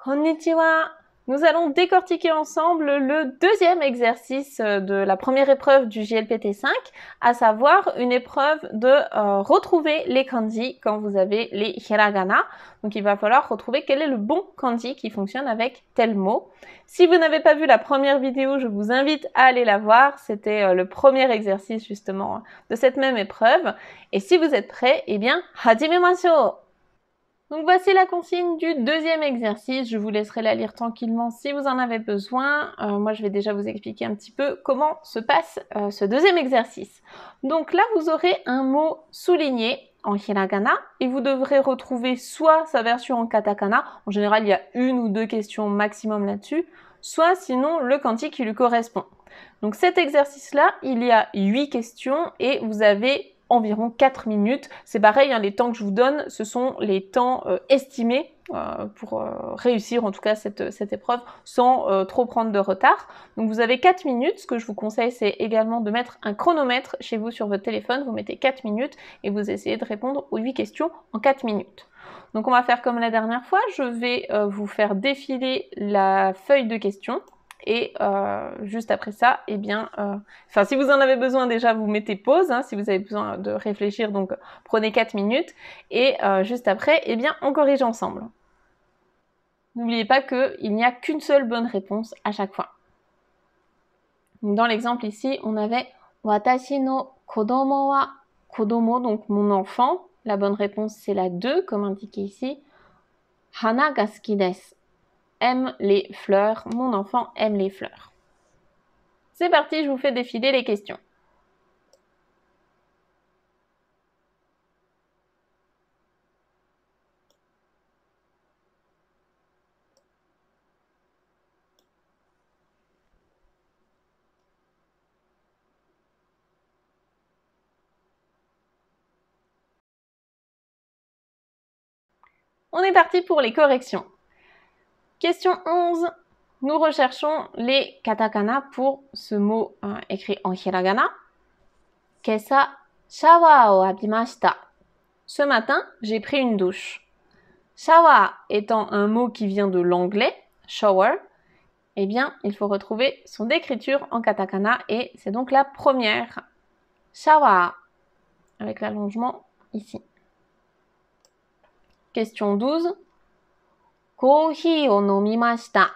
Konnichiwa. Nous allons décortiquer ensemble le deuxième exercice de la première épreuve du JLPT 5, à savoir une épreuve de retrouver les kanji quand vous avez les hiragana. Donc il va falloir retrouver quel est le bon kanji qui fonctionne avec tel mot. Si vous n'avez pas vu la première vidéo, je vous invite à aller la voir. C'était le premier exercice justement de cette même épreuve. Et si vous êtes prêts, eh bien, hajimemashou! Donc voici la consigne du deuxième exercice. Je vous laisserai la lire tranquillement si vous en avez besoin. Moi, je vais déjà vous expliquer un petit peu comment se passe ce deuxième exercice. Donc là, vous aurez un mot souligné en hiragana et vous devrez retrouver soit sa version en katakana. En général, il y a une ou deux questions maximum là-dessus, soit sinon le kanji qui lui correspond. Donc cet exercice-là, il y a 8 questions et vous avez environ 4 minutes. C'est pareil, hein, les temps que je vous donne, ce sont les temps estimés pour réussir en tout cas cette épreuve sans trop prendre de retard. Donc vous avez 4 minutes. Ce que je vous conseille, c'est également de mettre un chronomètre chez vous sur votre téléphone. Vous mettez 4 minutes et vous essayez de répondre aux 8 questions en 4 minutes. Donc on va faire comme la dernière fois. Je vais vous faire défiler la feuille de questions. Et juste après ça, eh bien, si vous en avez besoin déjà, vous mettez pause. Hein, si vous avez besoin de réfléchir, donc prenez 4 minutes. Et juste après, eh bien, on corrige ensemble. N'oubliez pas qu'il n'y a qu'une seule bonne réponse à chaque fois. Donc, dans l'exemple ici, on avait Watashi no kodomo wa kodomo, donc mon enfant. La bonne réponse, c'est la 2, comme indiqué ici. Hana ga suki desu. Aime les fleurs. Mon enfant aime les fleurs. C'est parti, je vous fais défiler les questions. On est parti pour les corrections. Question 11. Nous recherchons les katakana pour ce mot écrit en hiragana. Kesa shawa o abimashita. Ce matin, j'ai pris une douche. Shower étant un mot qui vient de l'anglais, shower, eh bien, il faut retrouver son écriture en katakana et c'est donc la première. Shower, avec l'allongement ici. Question 12. Kohi o nomimashita.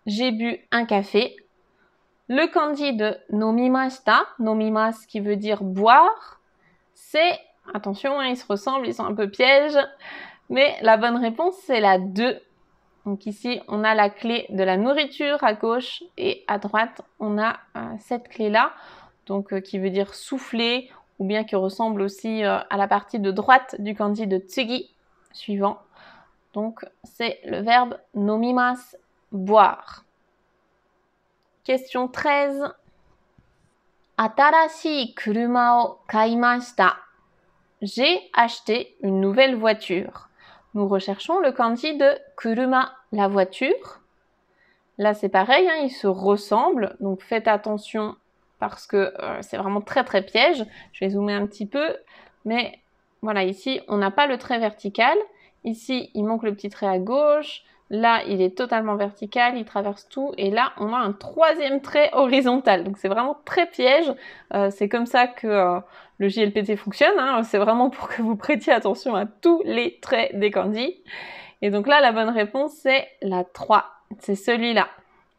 J'ai bu un café. Le kanji de nomimashita, nomimas qui veut dire boire, c'est, attention, hein, ils se ressemblent, ils sont un peu pièges, mais la bonne réponse c'est la 2. Donc ici, on a la clé de la nourriture à gauche et à droite, on a cette clé-là, donc qui veut dire souffler, ou bien qui ressemble aussi à la partie de droite du kanji de tsugi, suivant. Donc c'est le verbe nomimas, boire. Question 13. Atarashii kuruma o kaimashita. J'ai acheté une nouvelle voiture. Nous recherchons le kanji de kuruma, la voiture. Là, c'est pareil, hein, ils se ressemblent. Donc, faites attention parce que c'est vraiment très, très piège. Je vais zoomer un petit peu. Mais voilà, ici, on n'a pas le trait vertical. Ici, il manque le petit trait à gauche. Là, il est totalement vertical, il traverse tout. Et là, on a un troisième trait horizontal. Donc, c'est vraiment très piège. C'est comme ça que le JLPT fonctionne. Hein. C'est vraiment pour que vous prêtiez attention à tous les traits des kanji. Et donc là, la bonne réponse, c'est la 3. C'est celui-là.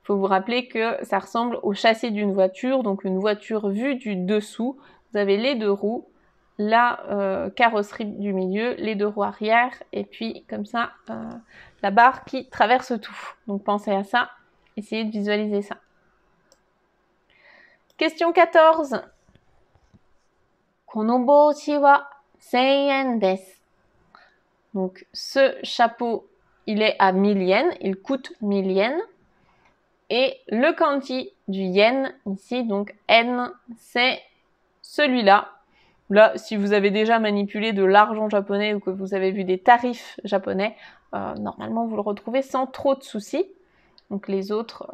Il faut vous rappeler que ça ressemble au châssis d'une voiture. Donc, une voiture vue du dessous. Vous avez les 2 roues. La carrosserie du milieu, les 2 roues arrière, et puis comme ça, la barre qui traverse tout. Donc pensez à ça, essayez de visualiser ça. Question 14. Kono bouchi wa 1000 yen desu. Donc ce chapeau, il est à 1000 yens, il coûte 1000 yens. Et le kanji du yen, ici, donc N, c'est celui-là. Là, si vous avez déjà manipulé de l'argent japonais ou que vous avez vu des tarifs japonais, normalement vous le retrouvez sans trop de soucis. Donc les autres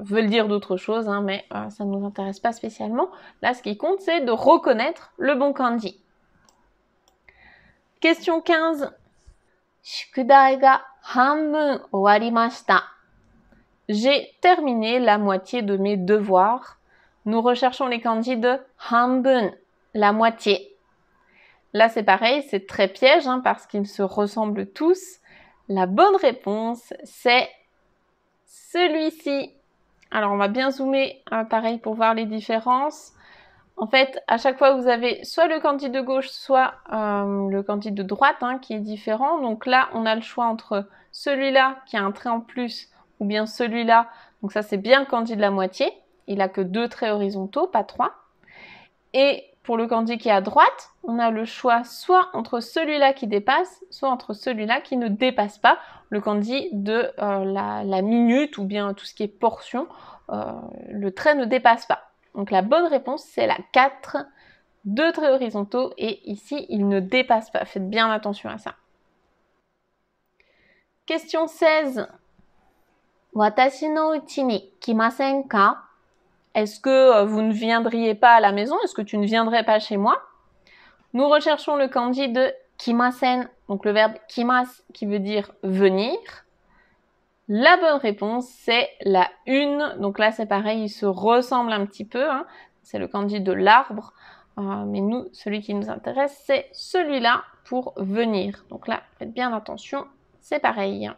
veulent dire d'autres choses, hein, mais ça ne nous intéresse pas spécialement. Là, ce qui compte, c'est de reconnaître le bon kanji. Question 15. Shukudai ga 半分終わりました。J'ai terminé la moitié de mes devoirs. Nous recherchons les kanji de 半分, la moitié. Là, c'est pareil, c'est très piège parce qu'ils se ressemblent tous. La bonne réponse, c'est celui-ci. Alors, on va bien zoomer, pareil, pour voir les différences. En fait, à chaque fois, vous avez soit le kanji de gauche, soit le kanji de droite qui est différent. Donc là, on a le choix entre celui-là qui a un trait en plus ou bien celui-là. Donc ça, c'est bien le kanji de la moitié. Il n'a que 2 traits horizontaux, pas 3. Et pour le kanji qui est à droite, on a le choix soit entre celui-là qui dépasse, soit entre celui-là qui ne dépasse pas, le kanji de la minute ou bien tout ce qui est portion. Le trait ne dépasse pas. Donc la bonne réponse, c'est la 4, 2 traits horizontaux et ici, il ne dépasse pas. Faites bien attention à ça. Question 16. Watashi no uchi ni kimasen ka? Est-ce que vous ne viendriez pas à la maison? Est-ce que tu ne viendrais pas chez moi? Nous recherchons le kanji de kimasen, donc le verbe kimas qui veut dire venir. La bonne réponse, c'est la 1. Donc là, c'est pareil, il se ressemble un petit peu. C'est le kanji de l'arbre. Mais nous, celui qui nous intéresse, c'est celui-là pour venir. Donc là, faites bien attention, c'est pareil.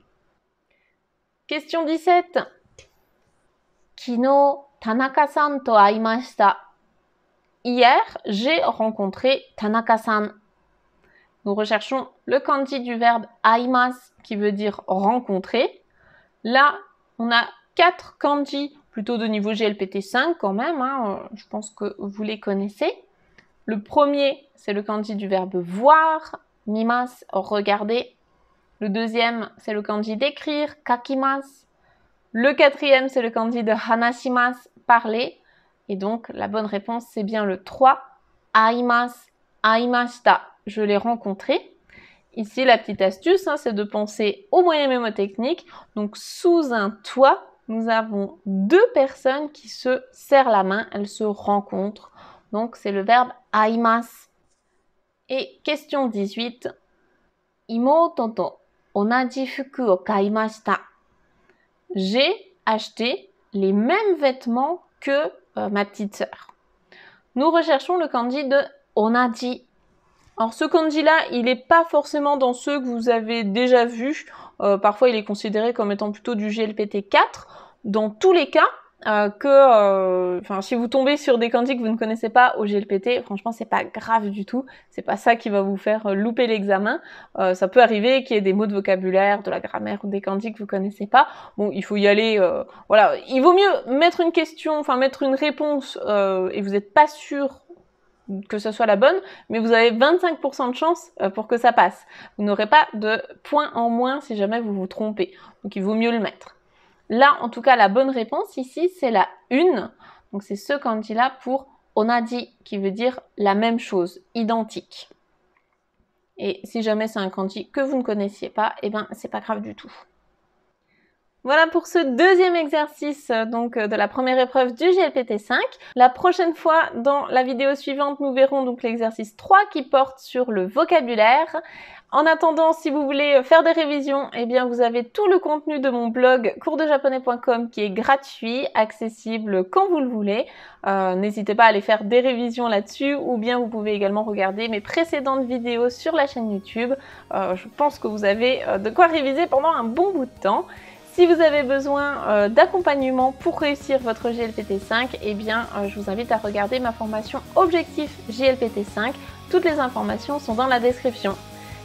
Question 17. Kino Tanaka-san to aimashita. Hier, j'ai rencontré Tanaka-san. Nous recherchons le kanji du verbe aimas qui veut dire rencontrer. Là, on a 4 kanji plutôt de niveau GLPT 5 quand même. Je pense que vous les connaissez. Le premier, c'est le kanji du verbe voir. Mimas, regarder. Le deuxième, c'est le kanji d'écrire. Kakimas. Le quatrième, c'est le kanji de hanashimas, parler. Et donc, la bonne réponse, c'est bien le 3. Aimas, aimashita. Je l'ai rencontré. Ici, la petite astuce, c'est de penser au moyen mémotechnique. Donc, sous un toit, nous avons 2 personnes qui se serrent la main. Elles se rencontrent. Donc, c'est le verbe aimas. Et question 18. Imoto to onaji fuku o kaimashita. J'ai acheté les mêmes vêtements que ma petite sœur. Nous recherchons le kanji de onaji. Alors ce kanji-là, il n'est pas forcément dans ceux que vous avez déjà vus. Parfois, il est considéré comme étant plutôt du GLPT 4. Dans tous les cas, si vous tombez sur des kanji que vous ne connaissez pas au GLPT, franchement, c'est pas grave du tout. C'est pas ça qui va vous faire louper l'examen. Ça peut arriver qu'il y ait des mots de vocabulaire, de la grammaire ou des kanji que vous connaissez pas. Bon, il faut y aller. Voilà, il vaut mieux mettre une question, mettre une réponse et vous n'êtes pas sûr que ce soit la bonne, mais vous avez 25% de chance pour que ça passe. Vous n'aurez pas de points en moins si jamais vous vous trompez. Donc il vaut mieux le mettre. Là, en tout cas, la bonne réponse ici, c'est la 1. Donc c'est ce kanji-là pour onaji, qui veut dire la même chose, identique. Et si jamais c'est un kanji que vous ne connaissiez pas, eh ben c'est pas grave du tout. Voilà pour ce deuxième exercice de la première épreuve du GLPT 5. La prochaine fois, dans la vidéo suivante, nous verrons donc l'exercice 3 qui porte sur le vocabulaire. En attendant, si vous voulez faire des révisions, eh bien vous avez tout le contenu de mon blog coursdejaponais.com qui est gratuit, accessible quand vous le voulez. N'hésitez pas à aller faire des révisions là-dessus ou bien vous pouvez également regarder mes précédentes vidéos sur la chaîne YouTube. Je pense que vous avez de quoi réviser pendant un bon bout de temps. Si vous avez besoin d'accompagnement pour réussir votre GLPT 5, eh bien, je vous invite à regarder ma formation Objectif GLPT 5. Toutes les informations sont dans la description.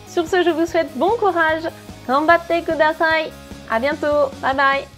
Sur ce, je vous souhaite bon courage. Ganbatte kudasai. À bientôt. Bye bye.